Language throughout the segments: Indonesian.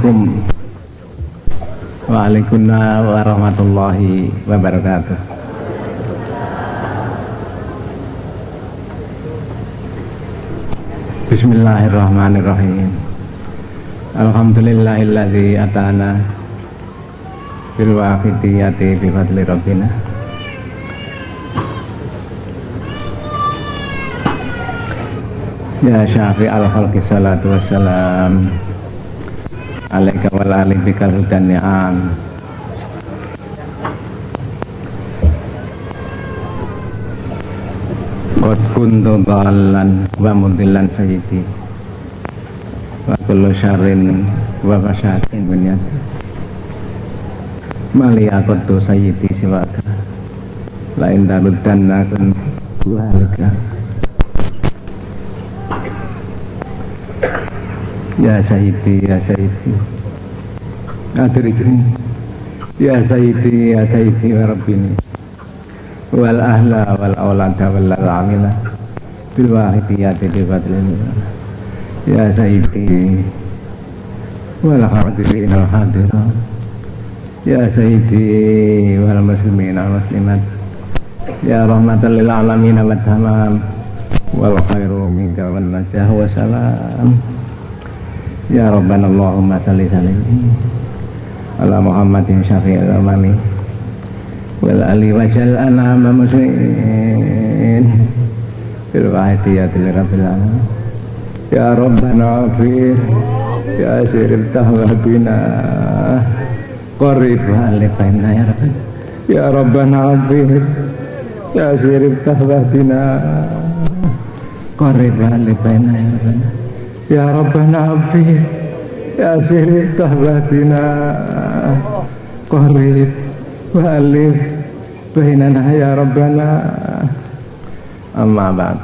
Assalamualaikum Waalaikumsalam warahmatullahi wabarakatuh. Bismillahirrahmanirrahim. Alhamdulillahilladzi atana bil waqitiyati bi fadli rabbina. Ya syafi al-khalqi salatu wassalam alaika wal ali bikal hudan ni'am. Qad kuntu dhalan wa mudillan sayyidi wa kullu syarrin wa fasatin bunyat mali aqadtu sayyidi siwaka lain daruddan akun buhalika. Ya Sayyidi, ya Sayyidi, adrikni, ya Sayyidi, ya Sayyidi wa Rabbini, wal ahla wal awlada wal amila bil wahidiyati bi fadlin. Ya Sayyidi, wal hadirin al hadirat, ya Sayyidi wal muslimin al muslimat, ya rahmatan lil alamin wa tamam wal khairu minka wan najah wa salam. Ya Rabbana Allahumma salli salim ala Muhammadin syafi'il amami wal ali wa jal an'ama muslimin bil wahidiyati rabbil alamin. Ya Rabbana afir ya siril tahwabina qarib alifaina ya Rabbana. Ya Rabbana afir ya siril tahwabina qarib alifaina ya Rabbana. Ya Rabbana afir ya sirri tahbatina qarib wa alif bainana ya Rabbana. Amma ba'd.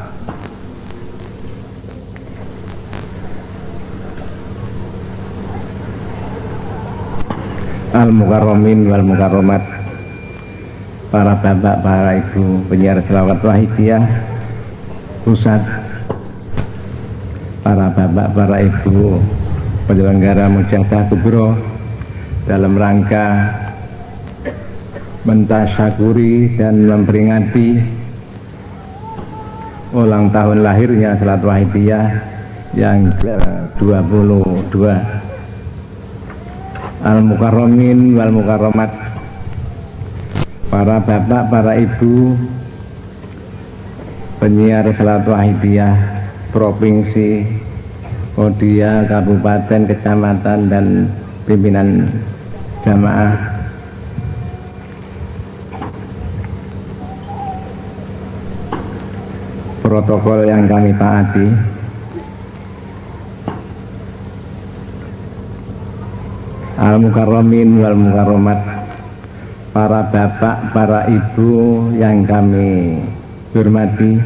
Al-mukarramin wal mukarramat, para bapak, para ibu penyiar selawat wahidiyah pusat, para bapak, para ibu penyelenggara mujahadah kubro dalam rangka mentasyakuri dan memperingati ulang tahun lahirnya Salat Wahidiyah yang ke-22. Al-mukarramin wal mukarramat, para bapak, para ibu penyiar Salat Wahidiyah provinsi, Kodia, kabupaten, kecamatan, dan pimpinan jamaah, protokol yang kami taati, al-mukarramin wal mukarramat, para bapak, para ibu yang kami hormati,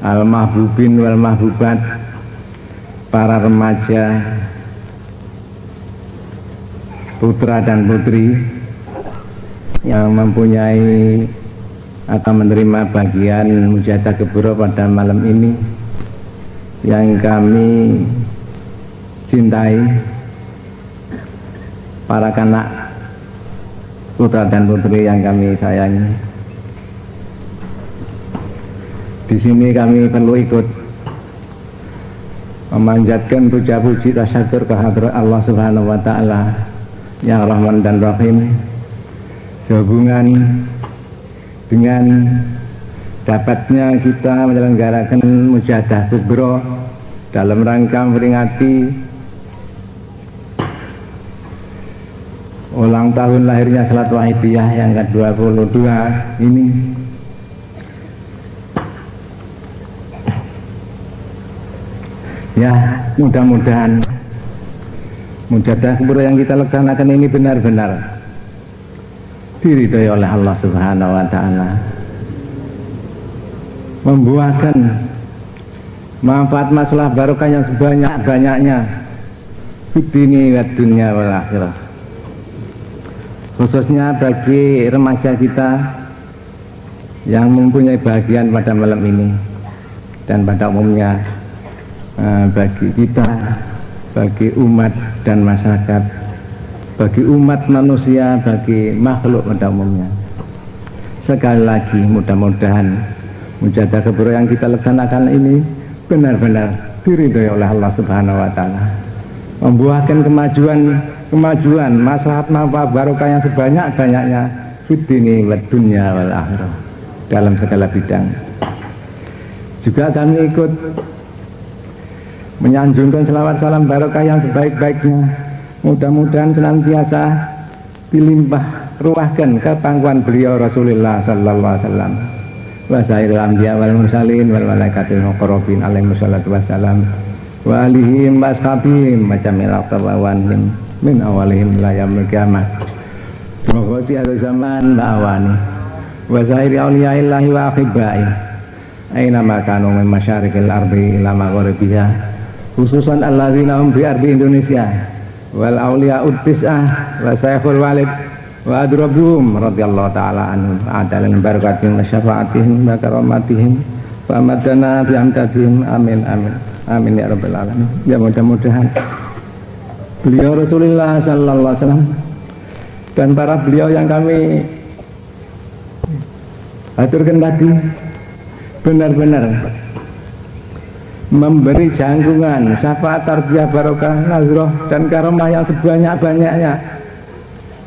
al-mahbubin wal mahbubat, para remaja, putra dan putri yang mempunyai akan menerima bagian mujahadah kubro pada malam ini yang kami cintai, para kanak putra dan putri yang kami sayangi. Di sini kami perlu ikut memanjatkan puja puji tasyakur kehadrat Allah Subhanahu wa taala yang Rahman dan Rahim sehubungan dengan dapatnya kita menyelenggarakan mujahadah kubro dalam rangka memperingati ulang tahun lahirnya Salat Wahidiyah yang ke-22 ini. Ya, mudah-mudahan mujahadah kubro yang kita laksanakan ini benar-benar diridhoi oleh Allah Subhanahu wa taala, membuahkan manfaat masalah barokah yang sebanyak-banyaknya di dunia wa dunia wal akhirah, khususnya bagi remaja kita yang mempunyai bahagian pada malam ini dan pada umumnya bagi kita, bagi umat dan masyarakat, bagi umat manusia, bagi makhluk pada umumnya. Sekali lagi mudah-mudahan mujahadah kubro yang kita laksanakan ini benar-benar diridhoi oleh Allah Subhanahu wa taala, membuahkan kemajuan maslahat manfaat barokah yang sebanyak-banyaknya fid dini wad dunya wal akhirah, dalam segala bidang. Juga kami ikut menyanjungkan selawat salam barokah yang sebaik-baiknya, mudah-mudahan senantiasa dilimpah ruahkan ke pangkuan beliau Rasulullah sallallahu alaihi wasallam wa sairil anbiya wal mursalin wal malaikatil muqarrabin alaihi wassalatu wassalam wa alihim wa ashabihim macamil aqtawawanhim min awalihim ila yaumil qiyamah wa qati zaman ba'awani wa sairi awliyaillahi wa akhibai aina ma kanu min masyariqil ardi ila magharibiha, khususan alladzina hum bi ardi Indonesia wal awliya'ud tis'ah wa saykhul walid wa adrabum radhiyallahu ta'ala anhum adalan barakatihim wa syafaatihim wa karamatihim wa amadana bi amtadihim amin amin amin ya rabbal alamin. Ya mudah-mudahan beliau Rasulullah sallallahu alaihi wasallam dan para beliau yang kami aturkan tadi benar-benar memberi jangkungan syafaat tarbiyah barokah nazroh dan karomah yang sebanyak-banyaknya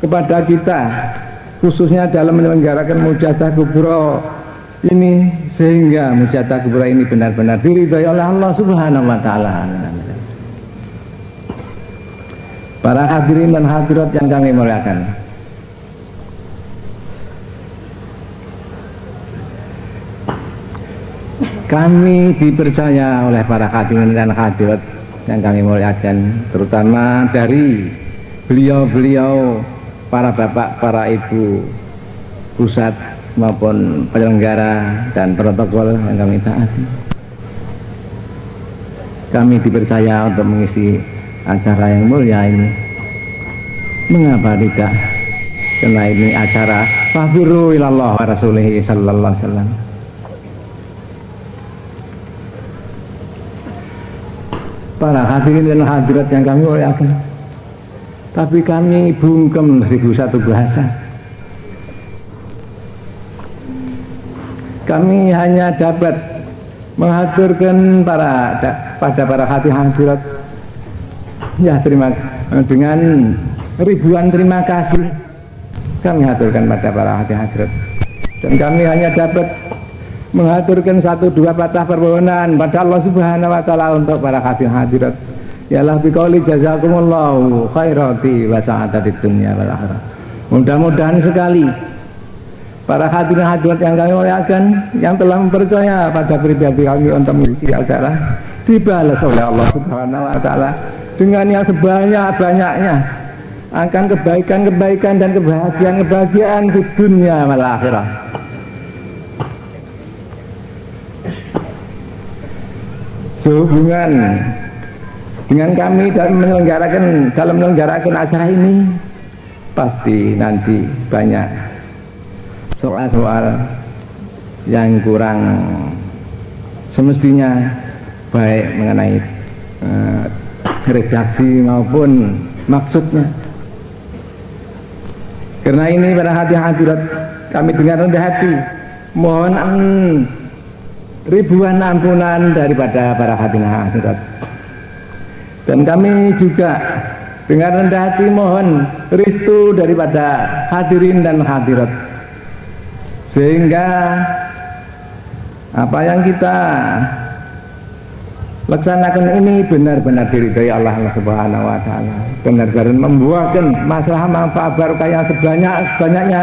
kepada kita, khususnya dalam menyelenggarakan mujahadah kubro ini, sehingga mujahadah kubro ini benar-benar diridhoi oleh Allah Subhanahu wa taala. Para hadirin dan hadirat yang kami muliakan, kami dipercaya oleh para hadirin dan hadirat yang kami muliakan, terutama dari beliau-beliau, para bapak, para ibu pusat maupun penyelenggara dan protokol yang kami taati. Kami dipercaya untuk mengisi acara yang mulia ini. Mengapa tidak? Karena ini acara fafiru ilallah wa rasulihi sallallahu alaihi wasallam. Para hadirin dan hadirat yang kami muliakan, tapi kami bungkem 1001 bahasa. Kami hanya dapat mengaturkan pada para hadirat, ya dengan ribuan terima kasih kami aturkan pada para hadirat, dan kami hanya dapat mengaturkan 1-2 patah permohonan pada Allah Subhanahu wa taala untuk para hadirat. Yalah biqauli jazakumullahu khairati wa sa'adatid dunya wal akhirah. Mudah-mudahan sekali para hadirin hadirat yang kami muliakan, yang telah mempercaya pada pribadi kami untuk mengisi acara, dibalas oleh Allah Subhanahu wa taala dengan yang sebanyak-banyaknya akan kebaikan-kebaikan dan kebahagiaan-kebahagiaan di dunia wal akhirah. Sehubungan dengan kami dalam menyelenggarakan acara ini, pasti nanti banyak soal-soal yang kurang semestinya, baik mengenai redaksi maupun maksudnya. Karena ini para hadirat kami dengan rendah hati mohon ribuan ampunan daripada para hadirat, dan kami juga dengan rendah hati mohon restu daripada hadirin dan hadirat, sehingga apa yang kita laksanakan ini benar-benar diridhai Allah Subhanahu wa taala, benar-benar membuahkan masalah manfaat barokah yang sebanyak-banyaknya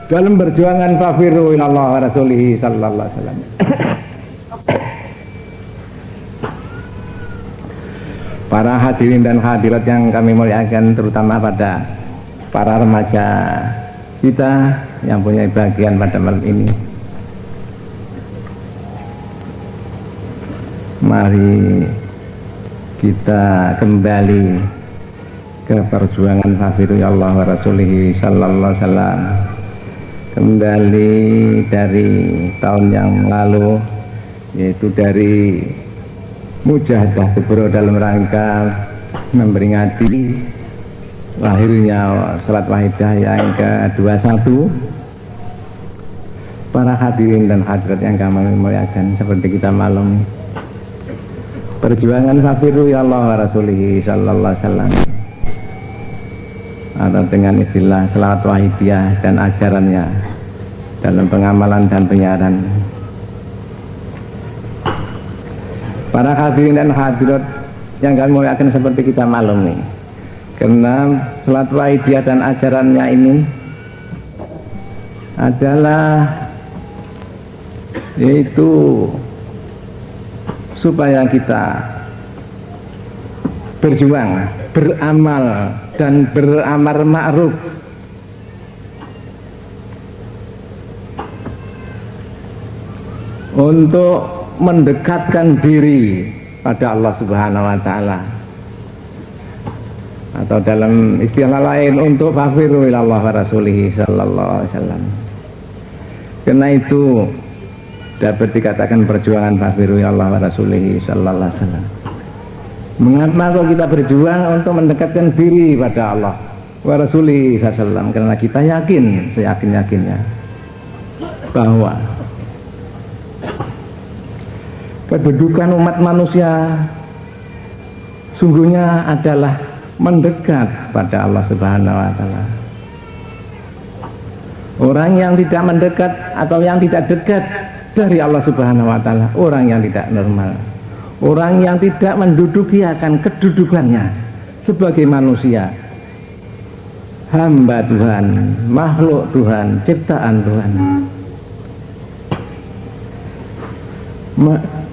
dalam perjuangan fafiru ilallah wa rasulihi sallallahu alaihi wasallam. Para hadirin dan hadirat yang kami muliakan, terutama pada para remaja kita yang punya bagian pada malam ini, mari kita kembali ke perjuangan fafiru Allah wa rasulihi sallallahu alaihi wasallam, kembali dari tahun yang lalu, yaitu dari mujahadah kubro dalam rangka memperingati lahirnya salat wahidah yang ke-21. Para hadirin dan hadirat yang kami muliakan, seperti kita malam perjuangan fafiru ya Allah wa rasulihi sallallahu alaihi wasallam, atau dengan istilah salat wahidiyah dan ajarannya dalam pengamalan dan penyiaran. Para hadirin dan hadirat yang kami muliakan, seperti kita malam nih, karena salat wahidiyah dan ajarannya ini adalah yaitu supaya kita berjuang, beramal dan beramar ma'ruf untuk mendekatkan diri pada Allah Subhanahu wa taala, atau dalam istilah lain untuk fafiru ilallah wa rasulihi sallallahu alaihi wasallam. Karena itu dapat dikatakan perjuangan fafiru ilallah wa rasulihi sallallahu alaihi wasallam. Mengapa kok kita berjuang untuk mendekatkan diri pada Allah wa rasulihi sallallahu alaihi wasallam? Karena kita yakin, seyakin-yakinnya bahwa kedudukan umat manusia sungguhnya adalah mendekat pada Allah Subhanahu wa taala. Orang yang tidak mendekat atau yang tidak dekat dari Allah Subhanahu wa taala, orang yang tidak normal, orang yang tidak menduduki akan kedudukannya sebagai manusia, hamba Tuhan, makhluk Tuhan, ciptaan Tuhan.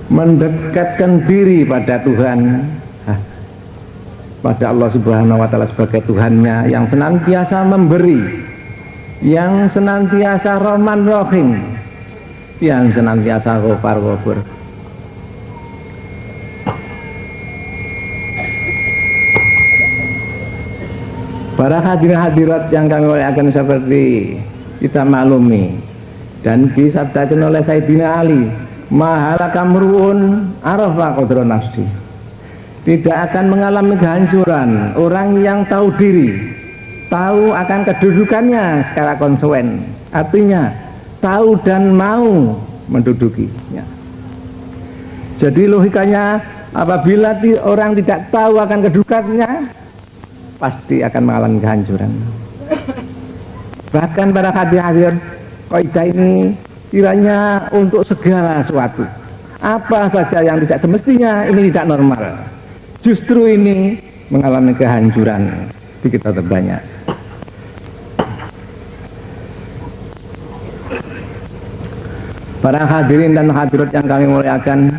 Mendekatkan diri pada Tuhan, pada Allah Subhanahu wa taala sebagai Tuhannya yang senantiasa memberi, yang senantiasa Rahman Rahim, yang senantiasa Ghafar Ghafur. Para hadirin hadirat yang kami muliakan, seperti kita maklumi dan disabdakan oleh Sayyidina Ali, mahala kamruun arafa qadra nafsi, tidak akan mengalami kehancuran orang yang tahu diri, tahu akan kedudukannya secara konsekuen, artinya tahu dan mau mendudukinya. Jadi logikanya, apabila orang tidak tahu akan kedudukannya, pasti akan mengalami kehancuran. Bahkan para hadirin, kaidah ini kiranya untuk segala sesuatu, apa saja yang tidak semestinya ini tidak normal, justru ini mengalami kehancuran di kita terbanyak. Para hadirin dan hadirat yang kami muliakan,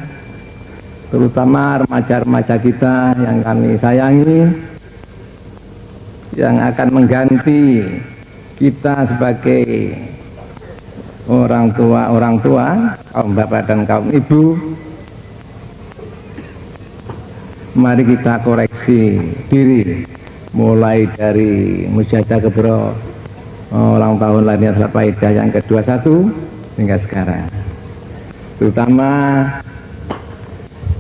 terutama remaja-remaja kita yang kami sayangi, yang akan mengganti kita sebagai orang tua, kaum bapak dan kaum ibu. Mari kita koreksi diri, mulai dari mujahadah kubra ulang tahun lahirnya salat wahidah yang ke-21 hingga sekarang, terutama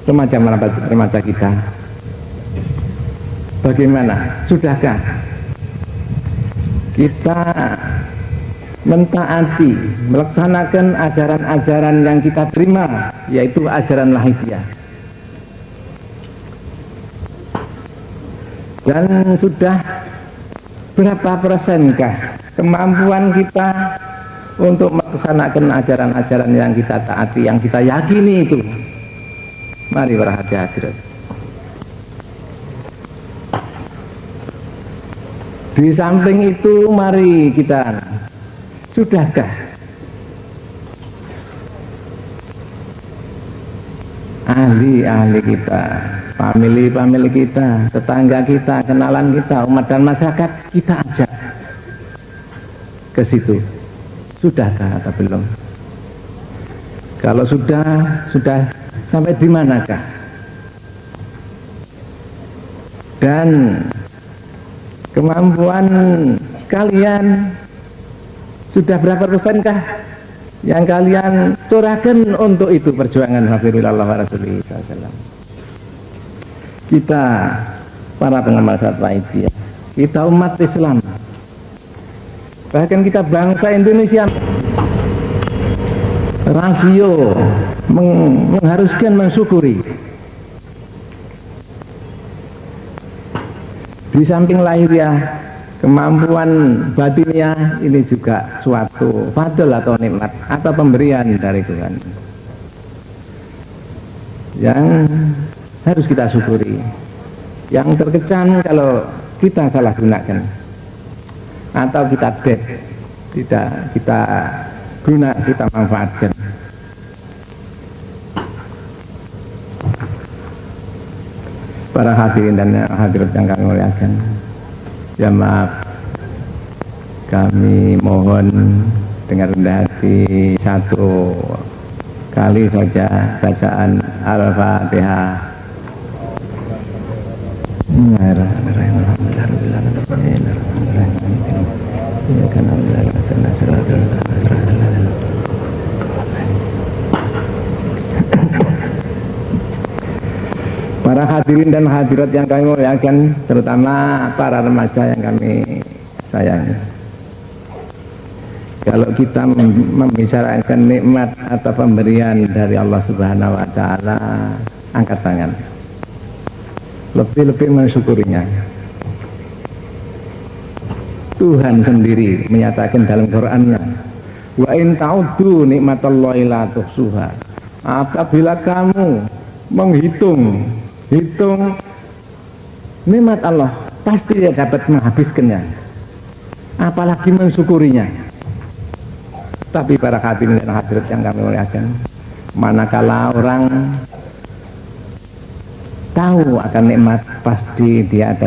remaja kita. Bagaimana? Sudahkah kita mentaati, melaksanakan ajaran-ajaran yang kita terima, yaitu ajaran lahiriah? Dan sudah berapa persenkah kemampuan kita untuk melaksanakan ajaran-ajaran yang kita taati, yang kita yakini itu? Mari para hadirin. Di samping itu, mari kita, sudahkah ahli-ahli kita, famili kita, tetangga kita, kenalan kita, umat dan masyarakat kita ajak ke situ? Sudahkah atau belum? Kalau sudah sampai di manakah? Dan kemampuan kalian sudah berapa persenkah yang kalian curahkan untuk itu perjuangan hafirullah wa rasulihi sallallahu. Kita para pengamal satwa itu ya. Kita umat Islam, bahkan kita bangsa Indonesia, rasio mengharuskan mensyukuri. Di samping lahiriah, kemampuan batinnya ini juga suatu fadl atau nikmat atau pemberian dari Tuhan yang harus kita syukuri. Yang terkecan kalau kita salah gunakan atau kita tidak kita manfaatkan. Para hadirin dan hadirat yang kami muliakan, ya maaf, kami mohon dengan rendah hati satu kali saja bacaan Al-Fatihah. Para hadirin dan hadirat yang kami muliakan, terutama para remaja yang kami sayangi, kalau kita membicarakan nikmat atau pemberian dari Allah Subhanahu wa Ta'ala, angkat tangan, lebih-lebih mensyukurinya. Tuhan sendiri menyatakan dalam Qur'annya, wa in ta'uddu nikmatallahi la tuhsuha. Apabila kamu menghitung nikmat Allah, pasti dia dapat menghabiskannya, apalagi mensyukurinya. Tapi para hadirin dan hadirat yang kami muliakan, manakala orang tahu akan nikmat, pasti dia ada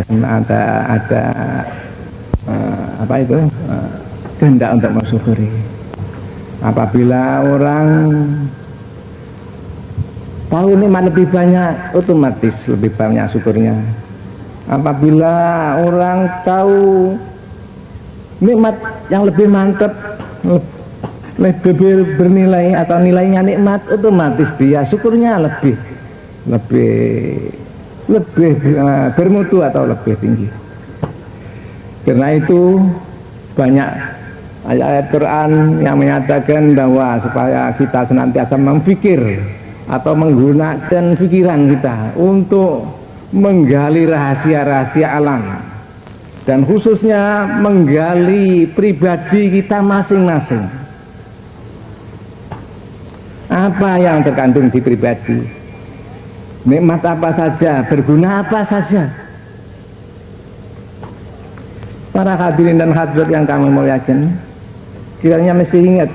kehendak untuk mensyukuri. Apabila orang tahu nikmat lebih banyak, otomatis lebih banyak syukurnya. Apabila orang tahu nikmat yang lebih mantap, lebih bernilai atau nilainya nikmat, otomatis dia syukurnya lebih bermutu atau lebih tinggi. Karena itu banyak ayat-ayat Quran yang menyatakan bahwa supaya kita senantiasa memfikir atau menggunakan pikiran kita untuk menggali rahasia-rahasia alam, dan khususnya menggali pribadi kita masing-masing. Apa yang terkandung di pribadi, nikmat apa saja, berguna apa saja. Para hadirin dan hadirat yang kami muliakan, kiranya mesti ingat,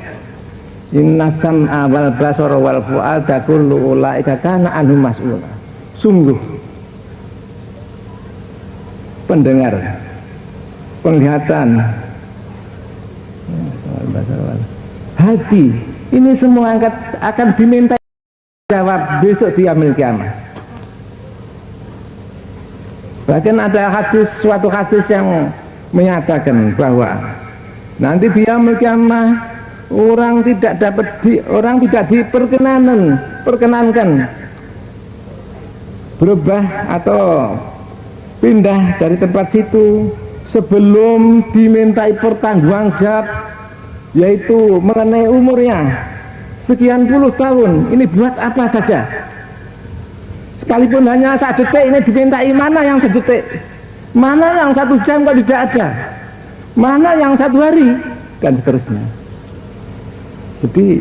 inna sam'a wal basara wal fu'ada kullu ulaika kana anhu mas'ula. Sungguh pendengar, penglihatan, hati, ini semua akan diminta jawab besok di yaumil kiamah. Bahkan ada suatu hadis yang menyatakan bahwa nanti di yaumil kiamah orang tidak diperkenankan berubah atau pindah dari tempat situ sebelum dimintai pertanggungjawab, yaitu mengenai umurnya sekian puluh tahun ini buat apa saja. Sekalipun hanya 1 detik ini dimintai, mana yang 1 detik, mana yang 1 jam kok tidak ada, mana yang 1 hari, dan seterusnya. Jadi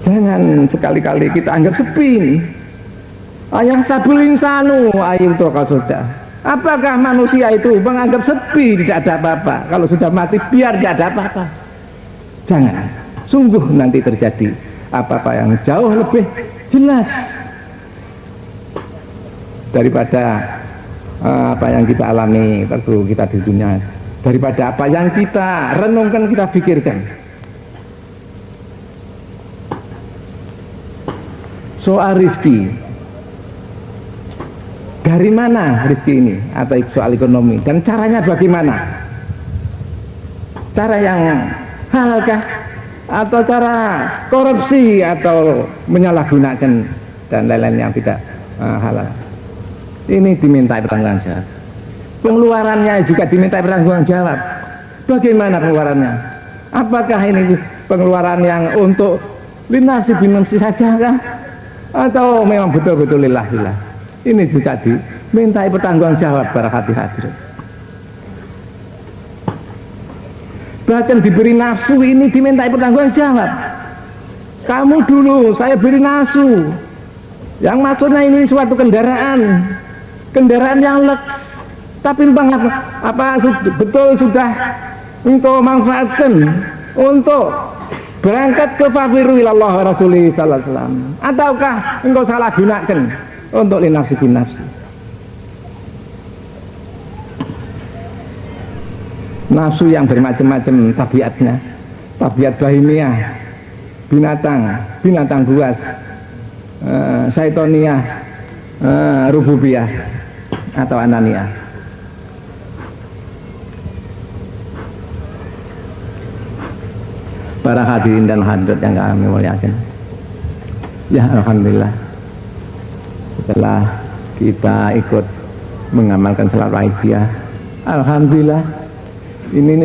jangan sekali-kali kita anggap sepi ini. Ayah sabul insanu ayu sudah. Apakah manusia itu menganggap sepi, tidak ada apa-apa? Kalau sudah mati biar tidak ada apa-apa. Jangan. Sungguh nanti terjadi apa-apa yang jauh lebih jelas daripada apa yang kita alami waktu kita di dunia, daripada apa yang kita renungkan, kita pikirkan. Soal rizki, dari mana rizki ini, atau soal ekonomi, dan caranya bagaimana? Cara yang halalkah, atau cara korupsi, atau menyalahgunakan, dan lain-lain yang tidak halal. Ini diminta pertanggung jawab. Pengeluarannya juga diminta pertanggung jawab. Bagaimana pengeluarannya? Apakah ini pengeluaran yang untuk linafsi binafsi saja kah? Atau memang betul-betul lillah? Ini juga dimintai pertanggung jawab para hadirin. Bahkan diberi nafsu ini dimintai pertanggung jawab. Kamu dulu saya beri nafsu, yang maksudnya ini suatu kendaraan yang leks, tapi betul sudah engkau manfaatkan untuk berangkat ke fafiru ilallah Rasulullah sallallahu alaihi wasallam, ataukah engkau salah gunakan untuk linafsi binafsi? Nafsu yang bermacam-macam tabiatnya, tabiat bahimiyah, binatang buas, syaitoniyah, rububiyah atau ananiyah. Para hadirin dan hadirat yang kami muliakan, ya alhamdulillah, setelah kita ikut mengamalkan salat wajibiyah, alhamdulillah, ini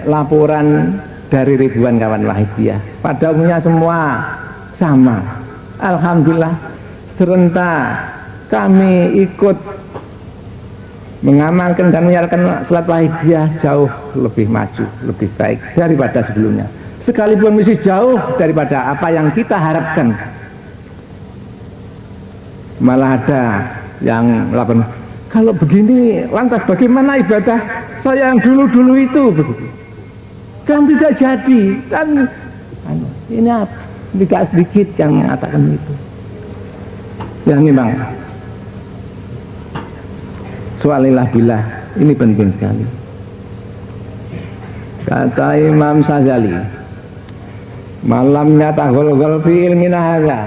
laporan dari ribuan kawan wahidiyah, pada umumnya semua sama. Alhamdulillah, serentak kami ikut mengamalkan dan menyiarkan salat wahidiyah jauh lebih maju, lebih baik daripada sebelumnya. Sekalipun masih jauh daripada apa yang kita harapkan. Malah ada yang melakukan, kalau begini lantas bagaimana ibadah saya yang dulu-dulu itu begitu. Kan tidak jadi, kan ini tidak sedikit yang mengatakan itu. Ya memang soalillah billah ini penting sekali. Kata Imam Syazali, malamnya tahul fi ilmina hadza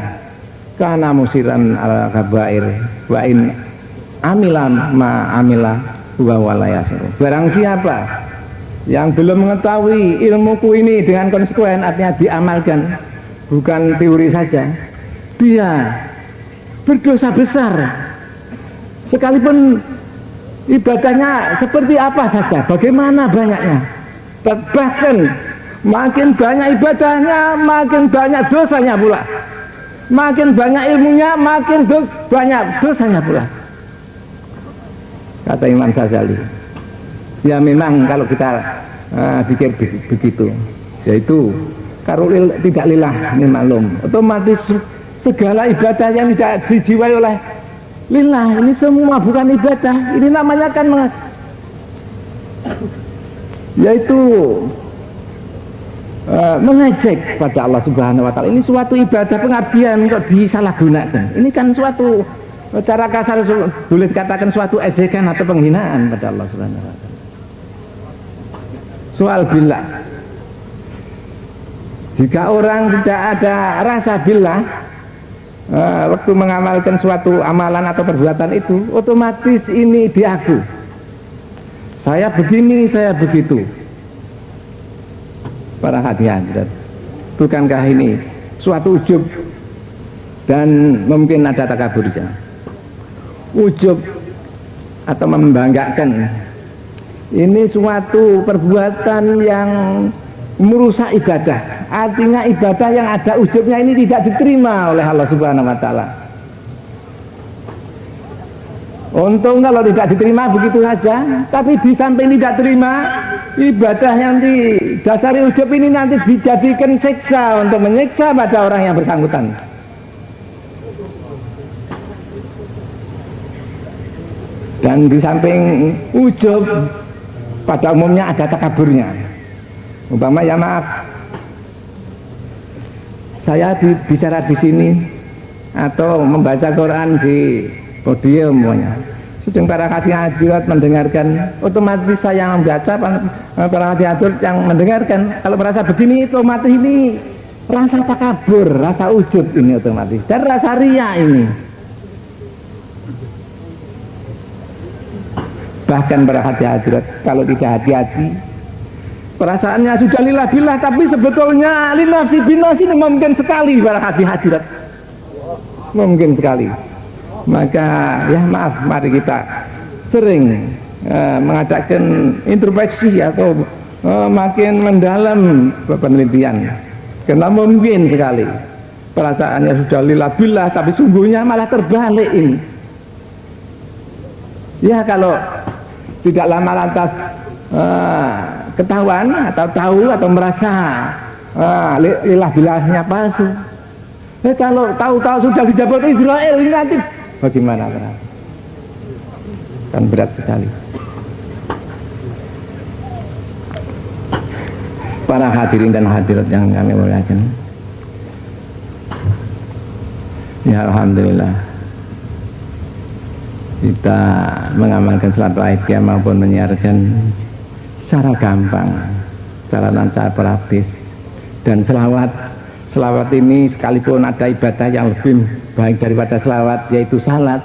kana musiran al kabair wa in amila ma amila wa wala yasir. Barang siapa yang belum mengetahui ilmuku ini dengan konsekuen, artinya diamalkan, bukan teori saja, dia berdosa besar. Sekalipun ibadahnya seperti apa saja, bagaimana banyaknya, bahkan makin banyak ibadahnya, makin banyak dosanya pula. Makin banyak ilmunya, makin banyak dosanya pula. Kata Imam Ghazali. Ya memang kalau kita pikir begitu, yaitu kalau tidak lillah ini maklum, otomatis segala ibadah yang tidak dijiwai oleh lillah ini semua bukan ibadah. Ini namanya kan yaitu mengejek pada Allah Subhanahu wa taala. Ini suatu ibadah pengabdian kok disalahgunakan. Ini kan suatu, cara kasar boleh dikatakan suatu ejekan atau penghinaan pada Allah Subhanahu wa taala. Soal billah, jika orang tidak ada rasa billah waktu mengamalkan suatu amalan atau perbuatan itu, otomatis ini diaku, saya begini, saya begitu. Para hadirin, bukankah ini suatu ujub dan mungkin ada takaburnya? Ujub atau membanggakan ini suatu perbuatan yang merusak ibadah. Artinya ibadah yang ada ujubnya ini tidak diterima oleh Allah Subhanahu wa taala. Untung kalau tidak diterima begitu saja, tapi di samping tidak terima, ibadah yang didasari ujub ini nanti dijadikan siksa untuk menyiksa pada orang yang bersangkutan. Dan di samping ujub, pada umumnya ada takaburnya. Umpama ya maaf, saya bicara di sini atau membaca Quran di podium semuanya, sedang para hadirat mendengarkan, otomatis saya yang membaca, para hadirat yang mendengarkan, kalau merasa begini otomatis ini rasa takabur, rasa ujub ini otomatis, dan rasa riya ini. Bahkan para hadirat kalau tidak hati-hati, perasaannya sudah lillah billah, tapi sebetulnya linafsi binafsi ini mungkin sekali para hadirat, mungkin sekali. Maka ya maaf, mari kita sering mengadakan introspeksi atau makin mendalam penelitian, karena mungkin sekali perasaannya sudah lillah tapi sungguhnya malah terbalik ini. Ya kalau tidak lama lantas ketahuan atau tahu atau merasa lillah-bilahnya palsu. Kalau tahu-tahu sudah dijabut Israel ini nanti bagaimana? Kan berat sekali. Para hadirin dan hadirat yang kami muliakan, ya alhamdulillah kita mengamalkan salat wahidiyah maupun menyiarkan secara gampang, secara lancar praktis. Dan selawat ini sekalipun ada ibadah yang lebih baik daripada selawat, yaitu salat,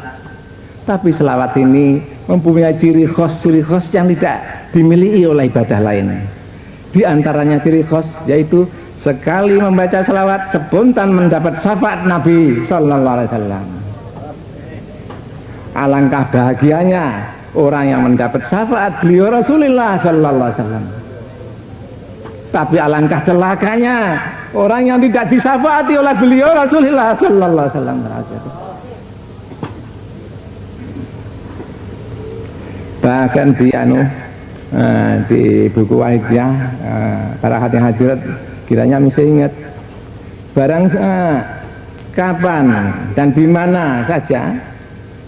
tapi selawat ini mempunyai ciri khas yang tidak dimiliki oleh ibadah lain. Di antaranya ciri khas yaitu sekali membaca selawat spontan mendapat syafaat Nabi Sallallahu Alaihi Wasallam. Alangkah bahagianya orang yang mendapat syafaat beliau Rasulullah Sallallahu Alaihi Wasallam. Tapi alangkah celakanya orang yang tidak disyafaati oleh beliau Rasulullah Sallallahu Alaihi Wasallam. Bahkan di buku wahidiyah para hadirat kiranya mesti ingat, barang kapan dan di mana saja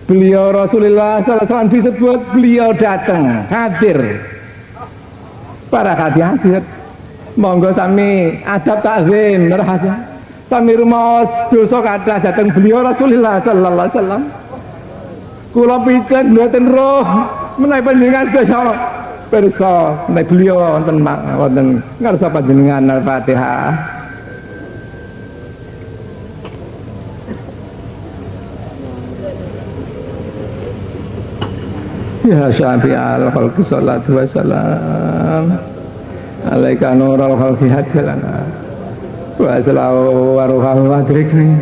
beliau Rasulullah SAW disebut beliau datang hadir, para hadirat monggo sami adab takzim rahasia sami rumaos dosa kathah datang beliau Rasulullah sallallahu alaihi wasallam. Kula picek mboten roh menawi panjenengan sedaya pirsa menawi beliau wonten ngarsa panjenengan. Al-Fatihah. Ya syafi'al khalqi sholatu wassalam alaika nurul khalqi hadjalana wa salahu wa ruhahu wa adrikni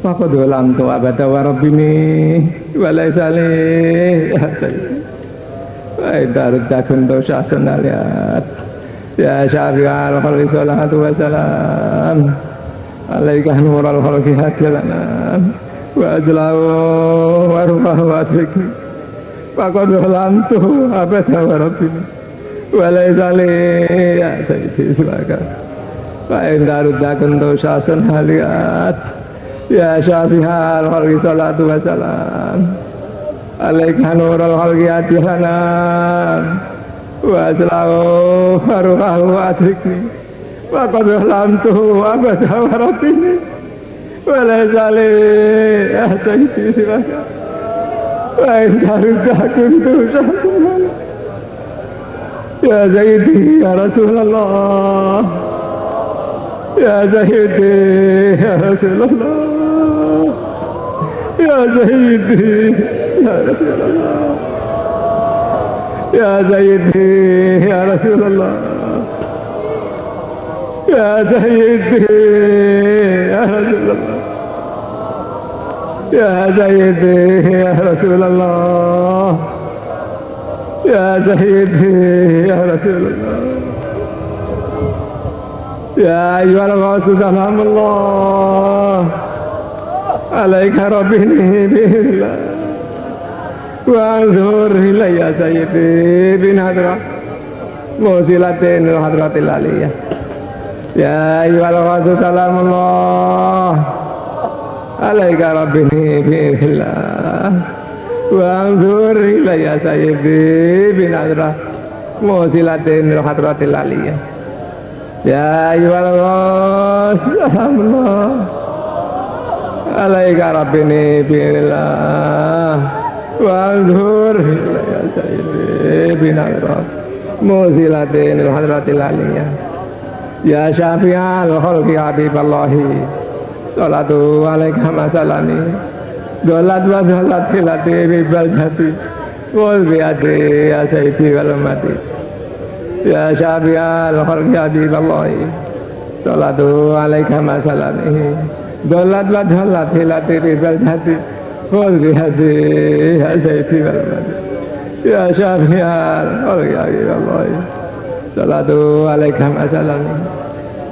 faqad walamtu abada wa rabbini wa laisali ya sayyidi wa idarut jakunto syasun aliyat ya syafi'al khalqi sholatu wassalam alaika nurul khalqi hadjalana wa salahu wa ruhahu wa adrikni faqad walamtu abada wa rabbini walai salih ya sayyidi silakan. Fa'in darudakun dosasun haliyat ya syafi'al khalqi salatu wassalam alaika nurul khalqi adilana wa salahu haruhahu wa adrikni wa qad lamtu abada wa rabbini walai salih ya sayyidi silakan. Fa'in darudakun dosasun haliyat ya Sayyidi ya Rasulullah ya Sayyidi ya Rasulullah ya Sayyidi ya Rasulullah ya Sayyidi ya Rasulullah ya Sayyidi ya Rasulullah ya Sayyidi ya Rasulullah ya Sayyidi ya Rasulullah ya ayyuhal ghaus salamullah alaika rabbini billah wa anzur ilayya sayyidi bin hadra musilatin hadratil aliyah ya ayyuhal ghaus salamullah alaika rabbini billah wa anzur ilayya sayyidi bin hadra musilatin hadratil aliyah ya ayyuhal ghaus alhamdulillah alaika rabbini billah wa anzur ilayya sayyidi bin hadra musilatin hadratil aliyah ya syafi'al khalqi habiballahi salatu alaika masalani dolat wa dolat hilati bibal jati wal biati ya sayyidi wal mati ya syafi'al khalqi habiballahi salatu alaika masalani dolat wa dolat hilati bibal jati khudh biyadi ya sayyidi wal mati ya syafi'al ya Allah salatu alaika masalam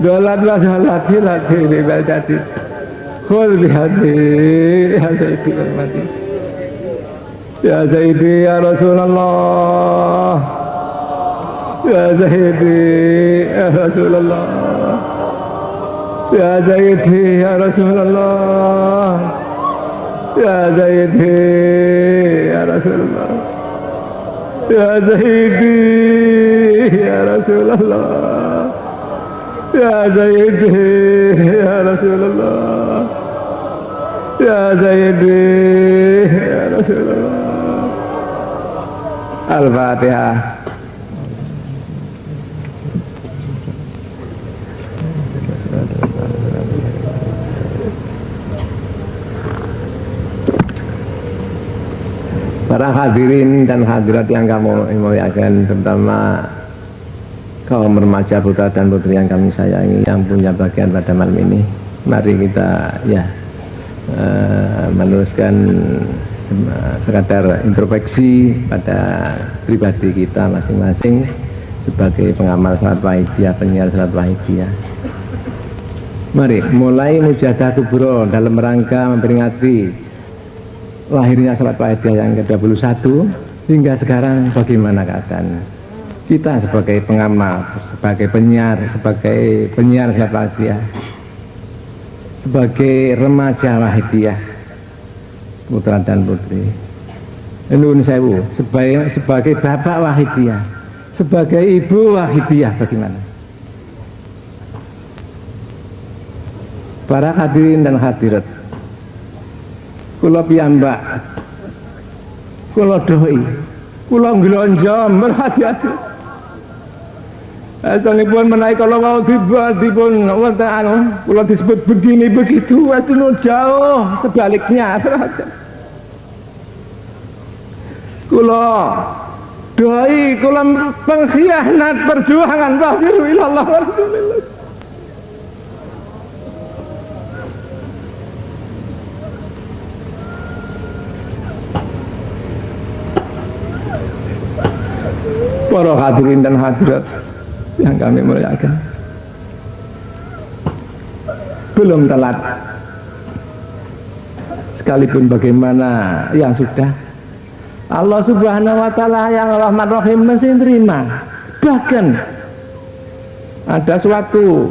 dolat wa dolat hilati li baldati khudh biyadi ya sayyidi wal mati ya sayyidi ya Rasulullah ya sayyidi ya Rasulullah ya sayyidi ya Rasulullah ya sayyidi ya Rasulullah ya sayyidi ya Rasulullah ya sayyidi ya Rasulullah ya sayyidi ya Rasulullah. Al-Fatihah. Para hadirin dan hadirat yang kamu muliakan, terutama kaum remaja putra dan putri yang kami sayangi, yang punya bagian pada malam ini, mari kita meneruskan sekadar introspeksi pada pribadi kita masing-masing sebagai pengamal salat wahidiyah, penyiar salat wahidiyah. Mari mulai mujahadah kubro dalam rangka memperingati lahirnya salat wahidiyah yang ke-21 hingga sekarang. Bagaimana keadaan kita sebagai pengamal, sebagai penyiar salat wahidiyah, sebagai remaja wahidiyah putra dan putri Nuwun sewu, sebagai bapak wahidiyah, sebagai ibu wahidiyah, bagaimana? Para hadirin dan hadirat, kula piyambak, kula doi, kula nglonjo merhati-hati. Asalipun menaik kalau mau dipun wonten kula disebut begini begitu, itu jauh sebaliknya. Kula doi, kula pengkhianat perjuangan wafiru ilallah wa rasulillah. Para hadirin dan hadirat yang kami muliakan, belum telat, sekalipun bagaimana yang sudah Allah Subhanahu wa Ta'ala yang Rahman Rahim mesti terima. Bahkan ada suatu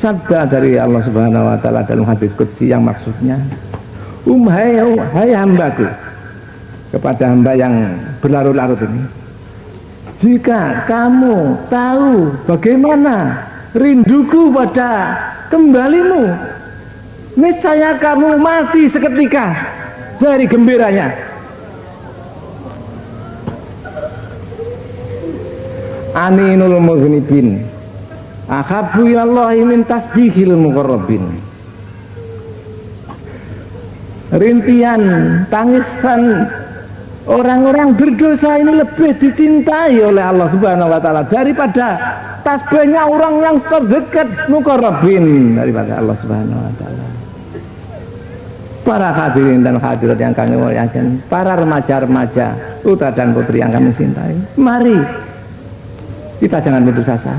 sabda dari Allah Subhanahu wa Ta'ala dalam hadis qudsi yang maksudnya, hai hambaku, kepada hamba yang berlarut-larut ini, jika kamu tahu bagaimana rinduku pada kembalimu, niscaya kamu mati seketika dari gembiranya. Aninul mughnibin akhabu ilallahi min tasbihil muqarrabin. Rintian tangisan orang-orang berdosa ini lebih dicintai oleh Allah Subhanahu wa Ta'ala daripada tasbihnya orang yang terdekat muqarrabin daripada Allah Subhanahu wa Ta'ala. Para hadirin dan hadirat yang kami muliakan, para remaja-remaja putra dan putri yang kami cintai, mari kita jangan putus asa.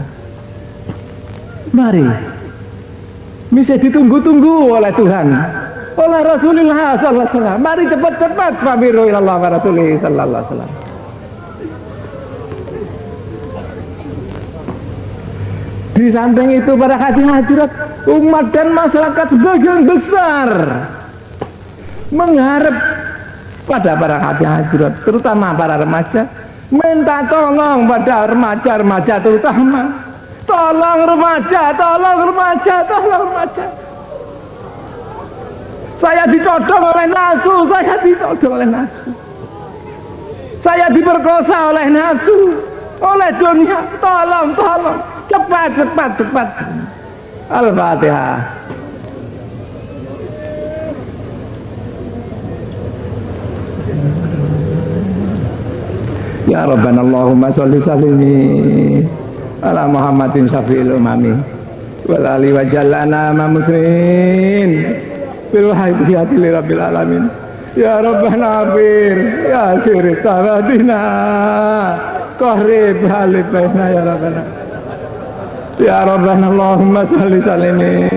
Mari, bisa ditunggu-tunggu oleh Tuhan, oleh Rasulullah sallallahu alaihi wasallam. Mari cepat-cepat famiru ilallah wa rasulih sallallahu alaihi wasallam. Di samping itu para hadirat, umat dan masyarakat sebagian besar mengharap pada para hadirat, terutama para remaja, minta tolong pada remaja-remaja terutama, tolong remaja, tolong remaja, tolong remaja. Saya ditodong oleh nafsu, saya ditodong oleh nafsu, saya diperkosa oleh nafsu, oleh dunia. Tolong, tolong, cepat, cepat, cepat. Al-Fatihah. Ya Rabbana Allahumma sholli sallimi ala Muhammadin syafi'il umami wal ali wa jallana ma muslimin bil haidiyati li rabbil alamin. Ya Rabbana bir ya sirri tawadina qarib halibaina ya Rabbana. Ya Rabbana Allahumma shalli salimi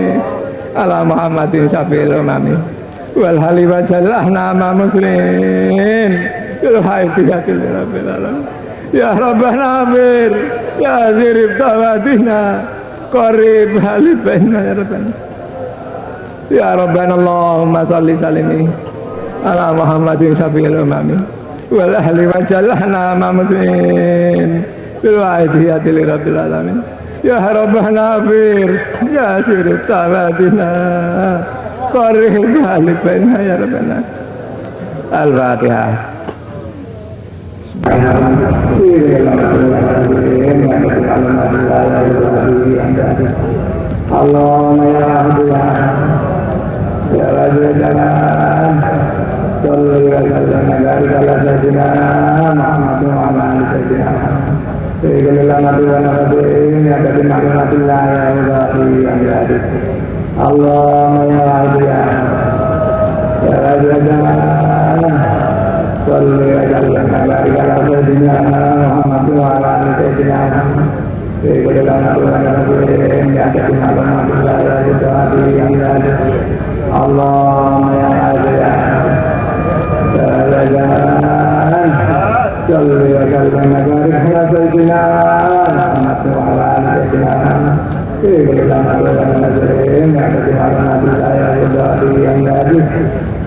ala Muhammadin syafi'il umami wal hali wa jallahna ma muslimin bil haidiyati li rabbil alamin. Ya Rabbana bir ya sirri tawadina qarib halibaina ya Rabbana. Ya Rabbana Allahumma shalli salimi ala Muhammadin syafi'il umami wal ahli wa jallahna ma muslimin bil haidiyati li rabbil alamin. Ya Rabbana bir ya sirri tawadina qarib halibaina ya Rabbana. Al-Fatihah. Allahumma ya Allah ya Rabbana salli wa sallim ala sayyidina Muhammad wa ala ali sayyidina Allahumma ya Allah ya Rabbana salli wa sallim ala sayyidina Muhammad wa ala ali sayyidina Allahumma ya Allah ya Rabbana salli wa sallim ala sayyidina Muhammad wa ala ali sayyidina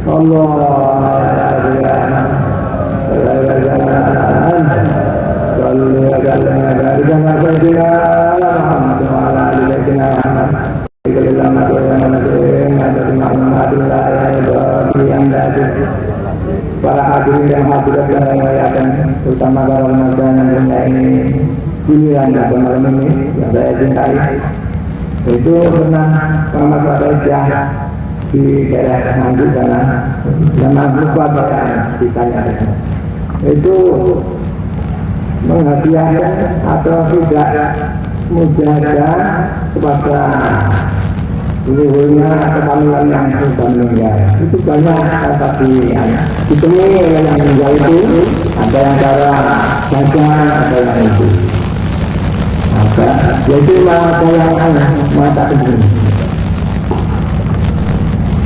Allah para hadirin dan hadirat yang merayakan, terutama para remaja yang mempunyai pilihan pada malam ini yang saya cintai, itu pernah sama saya di daerah Nganjuk sana, zaman lupa bahkan ditanya itu menghadiahkan atau tidak mujahadah kepada leluhurnya atau panutan yang sudah meninggal. Itu banyak kata pilihan. Ditemui oleh yang meninggal itu ada yang cara baca, ada yang itu. Jadi ada yang mata itu.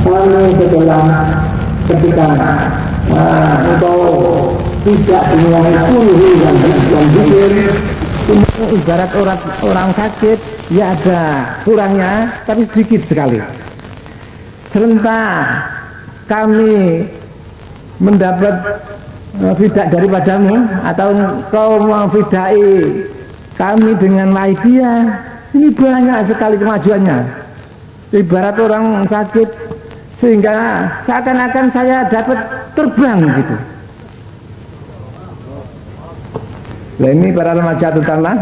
Kami setelah ketika untuk tidak dimulai puluh yang zikir, ibarat orang sakit ya ada kurangnya tapi sedikit sekali. Serentak kami mendapat fidak daripadamu atau kau memfidai kami dengan laidiyah, ini banyak sekali kemajuannya. Ibarat orang sakit sehingga seakan-akan saya dapat terbang gitu. Nah, ini para remaja terutama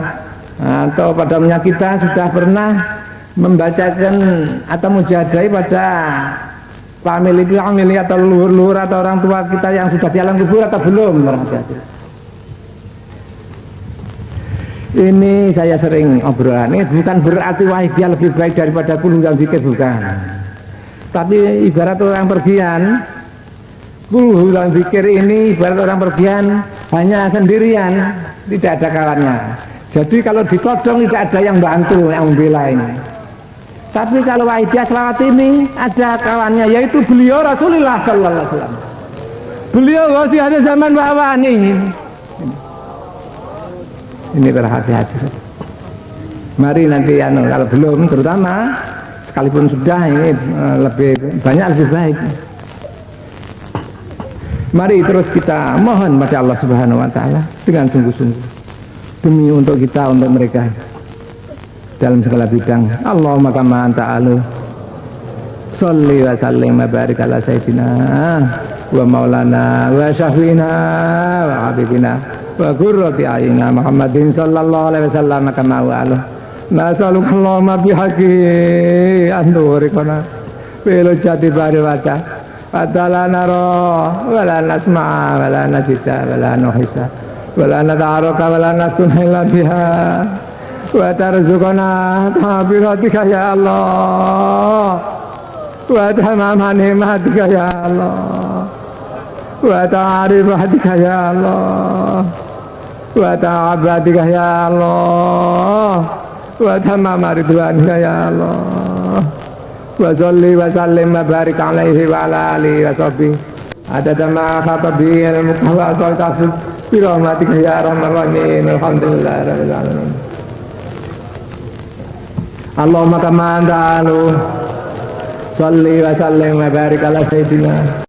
atau pada kita sudah pernah membacakan atau mujadai pada famili atau luhur-luhur atau orang tua kita yang sudah di alam kubur atau belum? Ini saya sering obrolan, ini bukan berarti wah dia lebih baik daripada puluh yang zikir, bukan. Tapi ibarat orang pergian, puluh yang zikir ini ibarat orang pergian hanya sendirian, tidak ada kawannya. Jadi kalau ditodong tidak ada yang bantu, yang membela ini. Tapi kalau wahidiyah selawat ini ada kawannya, yaitu beliau Rasulullah Sallallahu Alaihi Wasallam. Beliau masih ada zaman bawah ini. Ini berhati-hati. Mari nanti kalau belum, terutama sekalipun sudah ini lebih banyak lebih baik. Mari terus kita mohon pada Allah Subhanahu Wa Taala dengan sungguh-sungguh demi untuk kita, untuk mereka dalam segala bidang. Allahumma kama anta alu sholli wa sallim wa barik ala sayyidina wa maulana wa syafiina wa habibina wa qurrati ayina Muhammadin sallallahu alaihi wasallam kama wa ala nasaluka Allahumma bihaqi andurikana fil jati bari waca atala naro wala nasma wala najita wala nuhisa wala nadaraka wala nasunhila biha wa tarzuqana tabiratika ya Allah wa tamama nikmatika ya Allah wa ta'arif rahmatika ya Allah wa ta'abadika ya Allah wa tamama ridwanika ya Allah wa salli wa sallim wa barik alaihi wa ala alihi wa sahbihi adada ma khatabi al-muqawwa wa tasbih bi rahmatika ya arhamar rahimin alhamdulillahi rabbil alamin Allahumma kama anta alu salli wa sallim wa barik ala sayyidina